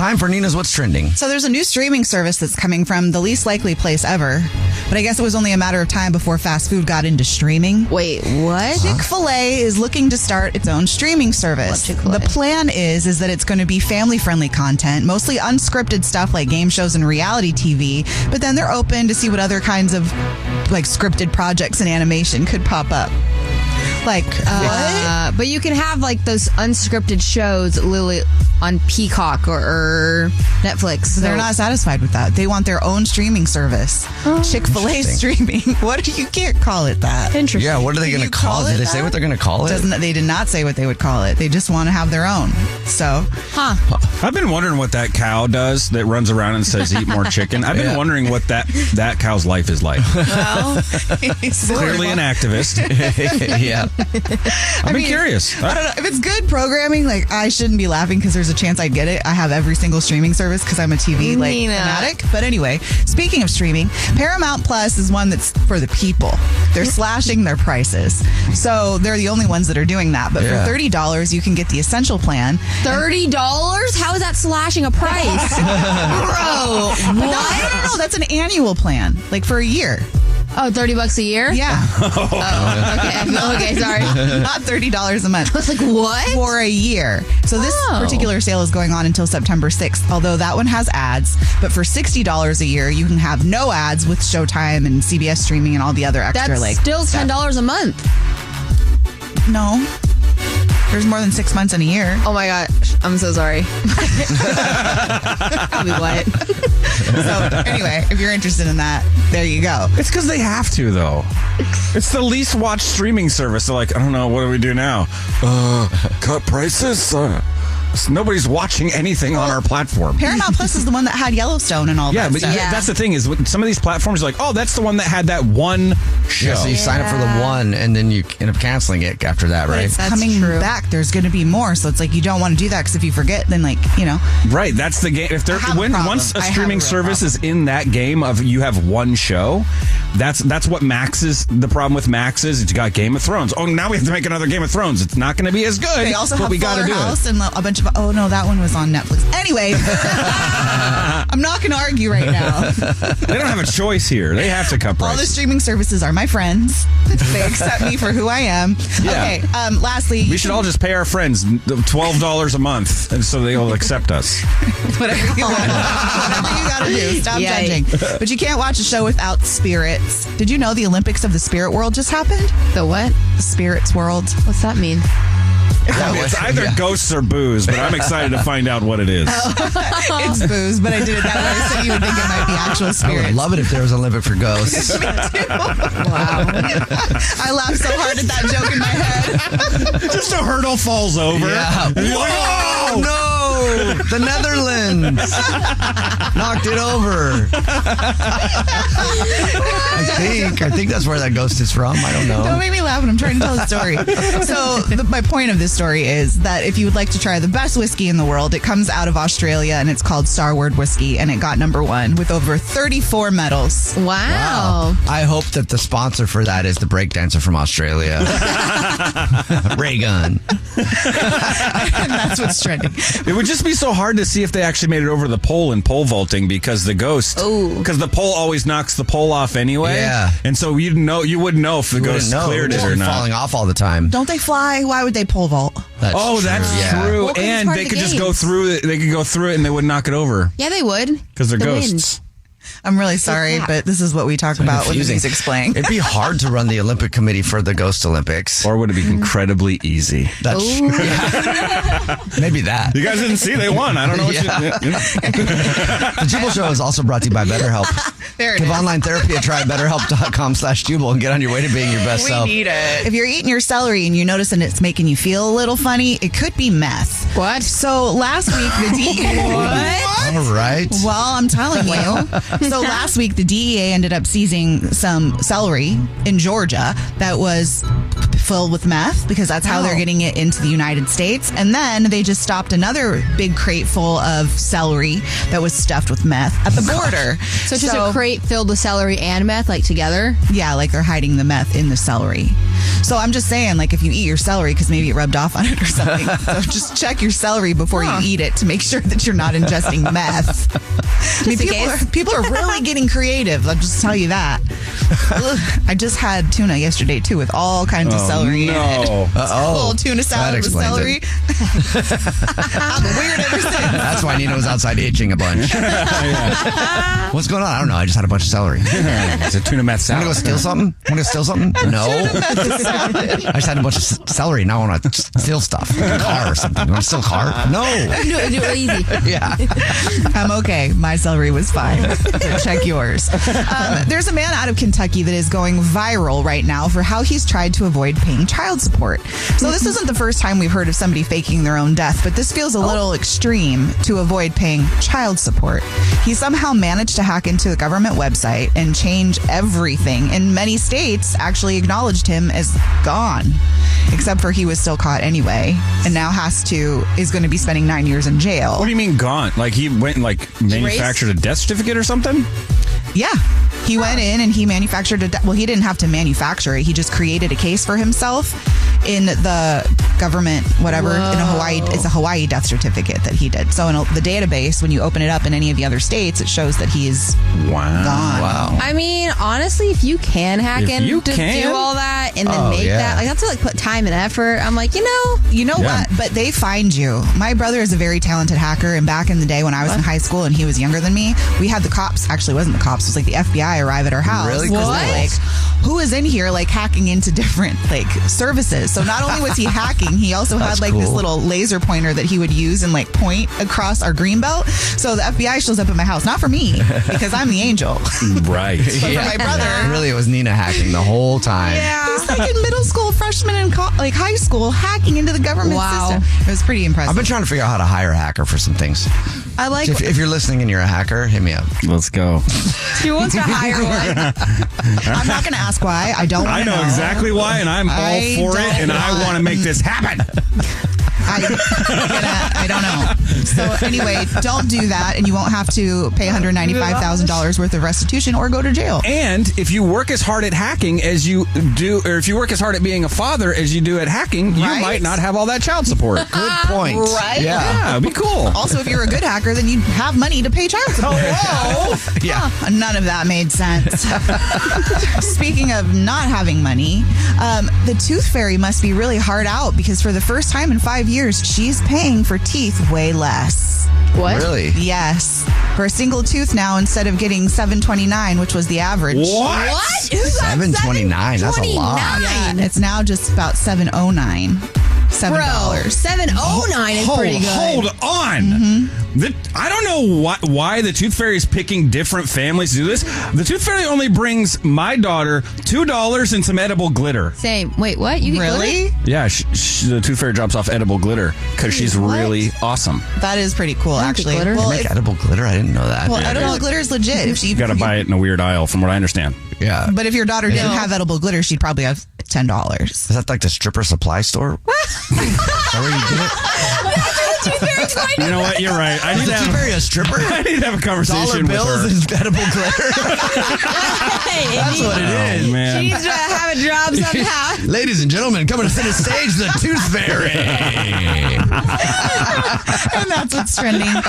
Time for Nina's What's Trending. So there's a new streaming service that's coming from the least likely place ever. But I guess it was only a matter of time before fast food got into streaming. Wait, what? Chick-fil-A is looking to start its own streaming service. The plan is that it's going to be family-friendly content, mostly unscripted stuff like game shows and reality TV. But then they're open to see what other kinds of like scripted projects and animation could pop up. Like, what? But you can have like those unscripted shows literally on Peacock or Netflix. So. They're not satisfied with that. They want their own streaming service. Chick-fil-A streaming. You can't call it that. Interesting. Yeah, what are they going to call it? Did they say what they're going to call it? They did not say what they would call it. They just want to have their own. So, I've been wondering what that cow does that runs around and says eat more chicken. I've been wondering what that cow's life is like. Well, he's clearly an activist. Yeah. I've been curious. I don't know. If it's good programming, like, I shouldn't be laughing because there's a chance I'd get it. I have every single streaming service because I'm a TV fanatic. But anyway, speaking of streaming, Paramount Plus is one that's for the people. They're slashing their prices. So they're the only ones that are doing that. But for $30, you can get the essential plan. $30? How is that slashing a price? Bro, what? No, that's an annual plan, like for a year. Oh, $30 a year? Yeah. Okay, sorry. Not $30 a month. I was like, what? For a year. So this particular sale is going on until September 6th, although that one has ads. But for $60 a year, you can have no ads with Showtime and CBS streaming and all the other extra That's still $10 a month. No. There's more than 6 months in a year. Oh my gosh. I'm so sorry. I'll be quiet. So anyway, if you're interested in that, there you go. It's because they have to, though. It's the least watched streaming service. They're like, I don't know, what do we do now? Cut prices? Nobody's watching anything on our platform. Paramount Plus is the one that had Yellowstone and all that stuff. That's the thing is some of these platforms are like, oh, that's the one that had that one show. Yeah, so you sign up for the one and then you end up canceling it after that, right? It's coming back. There's going to be more. So it's like you don't want to do that because if you forget, then Right, that's the game. If once a streaming service is in that game of you have one show, that's what Max is. The problem with Max is it's got Game of Thrones. Oh, now we have to make another Game of Thrones. It's not going to be as good. They also have we got to do House it. And a bunch of. Oh no, that one was on Netflix. Anyway, I'm not going to argue right now. They don't have a choice here. They have to cut prices. All the streaming services are my friends. They accept me for who I am. Yeah. Okay. Lastly, we should all just pay our friends $12 a month, and so they'll accept us. Whatever you want. Whatever you got to do. Stop judging. But you can't watch a show without spirits. Did you know the Olympics of the Spirit World just happened? The what? The Spirits World. What's that mean? It's either ghosts or booze, but I'm excited to find out what it is. It's booze, but I did it that way so you would think it might be actual spirits. I would love it if there was a limit for ghosts. Me too. Wow. I laughed so hard at that joke in my head. Just a hurdle falls over. Yeah. And you're like, oh! No! The Netherlands knocked it over. I think that's where that ghost is from. I don't know. Don't make me laugh when I'm trying to tell a story. So my point of this story is that if you would like to try the best whiskey in the world, it comes out of Australia and it's called Starward Whiskey, and it got #1 with over 34 medals. Wow. I hope that the sponsor for that is the breakdancer from Australia. Ray Gun. And that's what's trending. It would just be so hard to see if they actually made it over the pole in pole vaulting because the ghost, because the pole always knocks the pole off anyway. Yeah. And so you wouldn't know if the ghost cleared it or not. Falling off all the time. Don't they fly? Why would they pole vault? That's true. Well, and they could just go through it. They could go through it and they would knock it over. Yeah, they would. Because they're The ghosts. wind. I'm really sorry, but this is what we talk about when these explain. It'd be hard to run the Olympic committee for the Ghost Olympics. Or would it be incredibly easy? That's maybe that. You guys didn't see they won. I don't know what The Jubal Show is also brought to you by BetterHelp. There it Give is. online therapy a try at BetterHelp.com/Jubal and get on your way to being your best self. We need it. If you're eating your celery and you notice that it's making you feel a little funny, it could be meth. What? So last week, the DEA... All right. Well, I'm telling you. So last week, the DEA ended up seizing some celery in Georgia that was filled with meth because that's how they're getting it into the United States. And then they just stopped another big crate full of celery that was stuffed with meth at the border. So just a crate filled with celery and meth, like together? Yeah, like they're hiding the meth in the celery. So I'm just saying, like, if you eat your celery, because maybe it rubbed off on it or something, so just check your celery before you eat it to make sure that you're not ingesting meth. People are really getting creative. I'll just tell you that. I just had tuna yesterday, too, with all kinds of celery in it. Uh-oh. A little tuna salad with celery. I'm weird ever since. That's why Nina was outside itching a bunch. What's going on? I don't know. I just had a bunch of celery. It's a tuna meth salad. Want to go steal something? No. I just had a bunch of celery. Now I want to steal stuff. Like a car or something. You want to steal a car? No. Do it easy. Yeah. I'm okay. My celery was fine. Check yours. There's a man out of Kentucky that is going viral right now for how he's tried to avoid paying child support. So this isn't the first time we've heard of somebody faking their own death, but this feels a little extreme to avoid paying child support. He somehow managed to hack into the government website and change everything, and many states actually acknowledged him as gone, except for he was still caught anyway, and now is going to be spending 9 years in jail. What do you mean gone? Like he went and manufactured a death certificate or something? Yeah. He went in and he manufactured he didn't have to manufacture it. He just created a case for himself in the government, whatever, in Hawaii. It's a Hawaii death certificate that he did. So in the database, when you open it up in any of the other states, it shows that he's gone. Wow. I mean, honestly, if you can hack in to do all that and then make that, like, that's to put time and effort. I'm like, you know what? But they find you. My brother is a very talented hacker, and back in the day when I was in high school and he was younger than me, we had the cops. Actually, it wasn't the cops. It was like the FBI arrive at our house. Really? What? Like, who is in here hacking into different services? So not only was he hacking, he also had this little laser pointer that he would use and point across our greenbelt. So the FBI shows up at my house, not for me, because I'm the angel. Right. But for my brother. Really, it was Nina hacking the whole time. Yeah. He's in middle school, freshman in high school, hacking into the government system. It was pretty impressive. I've been trying to figure out how to hire a hacker for some things. I like So if you're listening and you're a hacker, hit me up. Let's go. He wants to hire one. I'm not going to ask why. I don't want to know. I know exactly why, and I'm all for it, and I want to make this happen. I don't know. So anyway, don't do that, and you won't have to pay $195,000 worth of restitution or go to jail. And if you work as hard at hacking as you do, or if you work as hard at being a father as you do at hacking, you might not have all that child support. Good point. Right? Yeah, it'd be cool. Also, if you're a good hacker, then you have money to pay child support. Yeah. None of that made sense. Speaking of not having money, the tooth fairy must be really hard out, because for the first time in 5 years, she's paying for teeth way less. What? Really? Yes. For a single tooth now, instead of getting $7.29, which was the average. What? $7.29. That's a lot. Yeah, it's now just about $7.09. $7. $7.09 is pretty good. Hold on. I don't know why the Tooth Fairy is picking different families to do this. The Tooth Fairy only brings my daughter $2 and some edible glitter. Same. Wait, what? You get Really? glitter? Yeah, the Tooth Fairy drops off edible glitter because she's really awesome. That is pretty cool, actually. glitter? Well, Make edible glitter? I didn't know that. edible glitter is legit. If You got to buy it in a weird aisle, from what I understand. Yeah. But if your daughter didn't have edible glitter, she'd probably have $10. Is that like the stripper supply store? Is that where you get it? You know what? You're right. I need to Is Tooth Fairy a stripper? I need to have a conversation Dollar bills with her. and edible glitter? That's what it is. Oh, man. She needs to have a job somehow. Ladies and gentlemen, coming to center stage, the Tooth Fairy. And that's what's trending.